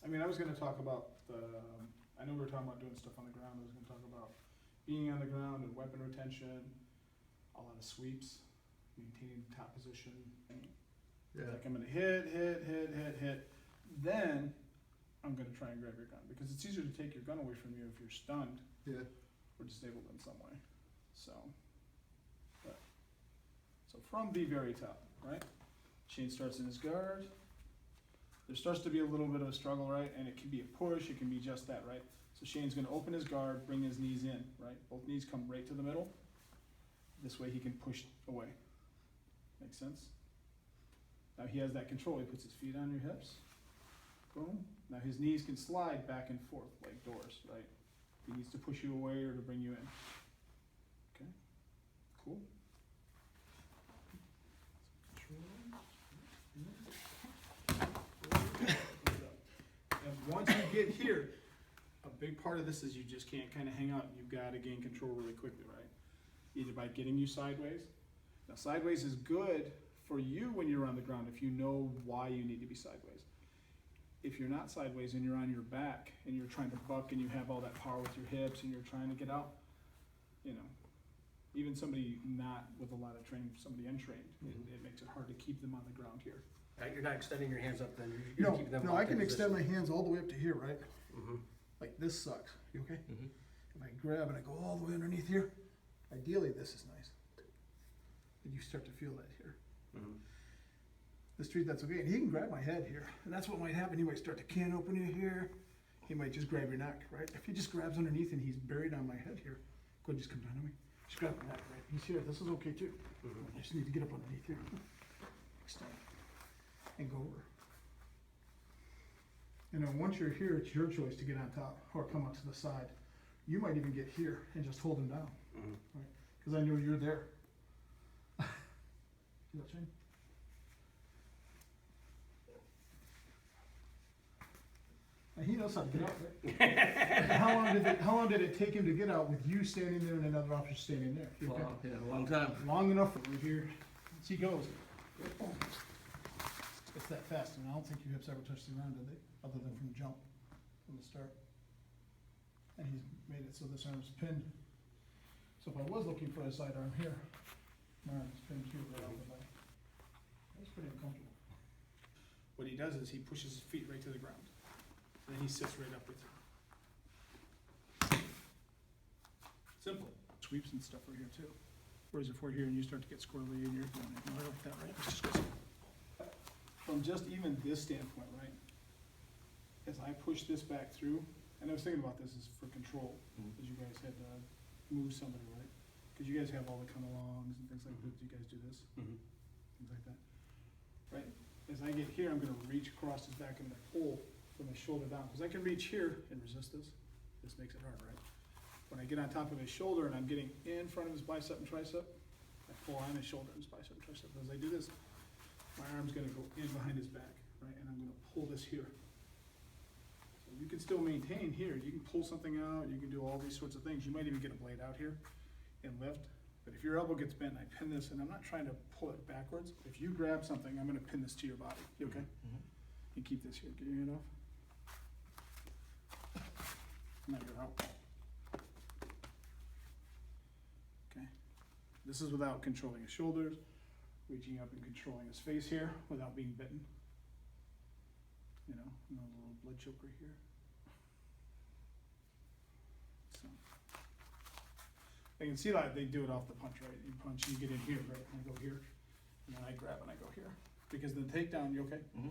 I mean, I was gonna talk about I know we were talking about doing stuff on the ground, I was gonna talk about being on the ground and weapon retention, a lot of sweeps, maintaining top position. Yeah. Like I'm gonna hit, then I'm gonna try and grab your gun, because it's easier to take your gun away from you if you're stunned Yeah. or disabled in some way, so. So from the very top, right? Shane starts in his guard. There starts to be a little bit of a struggle, right? And it can be a push, it can be just that, right? So Shane's gonna open his guard, bring his knees in, right? Both knees come right to the middle. This way he can push away. Make sense? Now he has that control. He puts his feet on your hips. Boom. Now his knees can slide back and forth like doors, right? He needs to push you away or to bring you in. Okay? Cool. And once you get here, a big part of this is you just can't kind of hang out. You've got to gain control really quickly, right? Either by getting you sideways. Now, sideways is good for you when you're on the ground if you know why you need to be sideways. If you're not sideways and you're on your back and you're trying to buck and you have all that power with your hips and you're trying to get out, you know, even somebody not with a lot of training, somebody untrained, it makes it hard to keep them on the ground here. You're not extending your hands up then, you're keeping them No, I can extend my hands all the way up to here, right? Mm-hmm. Like this sucks, you okay? Mm-hmm. If I grab and I go all the way underneath here, ideally this is nice. But you start to feel that here. Mm-hmm. The street, that's okay, and he can grab my head here, and that's what might happen. He might start to can open you here. He might just grab your neck, right? If he just grabs underneath and he's buried on my head here, go ahead, just come down to me. Just grab my neck, right? He's here, this is okay too. Mm-hmm. I just need to get up underneath here. Extend. And go over. And then once you're here, it's your choice to get on top or come up to the side. You might even get here and just hold him down, Mm-hmm. right? Because I know you're there. See that, Shane? And he knows how to get out, right? How long did it take him to get out with you standing there and another officer standing there? You okay? Well, yeah, a long time. Long enough for here. As he goes. It's that fast, and I don't think your hips ever touched the ground, did they? Other than from jump, from the start. And he's made it so this arm's pinned. So if I was looking for a sidearm here, my arm's pinned here right off the back. That's pretty uncomfortable. What he does is he pushes his feet right to the ground. And then he sits right up with you. Simple. Sweeps and stuff are here too. Whereas if we're here and you start to get squirrely and you're going like that, right? Let's just go. From just even this standpoint, right? As I push this back through, and I was thinking about this is for control, because you guys had to move somebody, right? Because you guys have all the come-alongs and things like that. You guys do this, things like that, right? As I get here, I'm gonna reach across his back and I'm gonna pull from his shoulder down, because I can reach here and resist this. This makes it hard, right? When I get on top of his shoulder and I'm getting in front of his bicep and tricep, I pull on his shoulder and his bicep and tricep. As I do this, my arm's gonna go in behind his back, right? And I'm gonna pull this here. So you can still maintain here. You can pull something out, you can do all these sorts of things. You might even get a blade out here and lift. But if your elbow gets bent, I pin this, and I'm not trying to pull it backwards. If you grab something, I'm gonna pin this to your body. You okay? And keep this here. Get your hand off. Now you're out. Okay. This is without controlling his shoulders, reaching up and controlling his face here without being bitten. You know, no little blood choker here. So I can see that they do it off the punch, right? You punch, you get in here, right? And I go here, and then I grab and I go here. Because the takedown, you okay? Mm-hmm.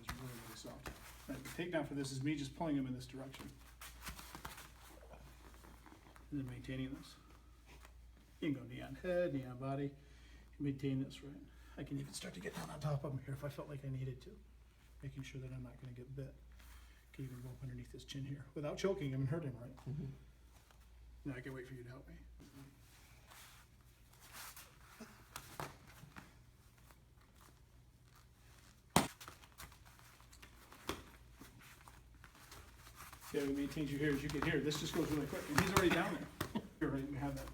It's really, really soft. Right, the takedown for this is me just pulling him in this direction. And then maintaining this. You can go knee on head, knee on body. Maintain this, right? I can even start to get down on top of him here if I felt like I needed to. Making sure that I'm not gonna get bit. Can even go up underneath his chin here without choking him and hurting him, right? Now I can wait for you to help me. See how he maintains you here as you get here. This just goes really quick, and he's already down there. You're right, you have that.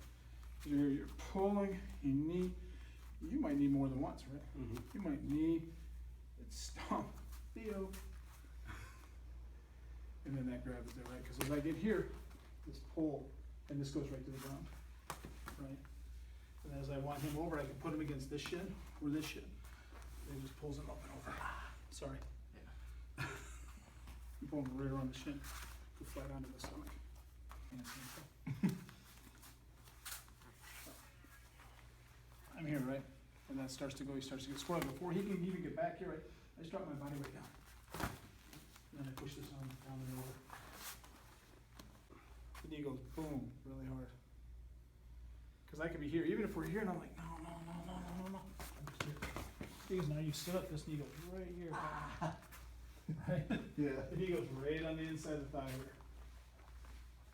You're pulling, you knee. You might knee more than once, right? You might knee, it's stomp, Theo. and then that grab is there, right? Because as I get here, this pull, and this goes right to the ground, right? And as I want him over, I can put him against this shin or this shin. And it just pulls him up and over. Sorry. You pull him right around the shin, go flat onto the stomach. And I'm here, right? And that starts to go, he starts to get squirrely. Before he can even get back here, I just drop my body weight down. And then I push this arm down and over. The knee goes boom, really hard. Because I could be here, even if we're here, and I'm like, no. Because now you sit up, this knee goes right here. Right? Yeah. The knee goes right on the inside of the thigh here.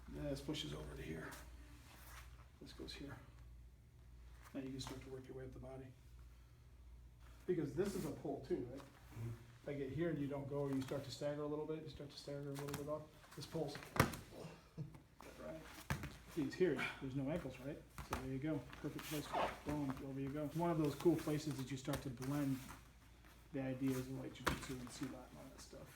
And then this pushes over to here. This goes here. Now you can start to work your way up the body. Because this is a pull too, right? If I get here and you don't go, or you start to stagger a little bit, off, this pulls. Right? He's here, there's no ankles, right? So there you go, perfect place for it. Boom, over you go. It's one of those cool places that you start to blend the ideas of like jiu-jitsu and silat and all that stuff.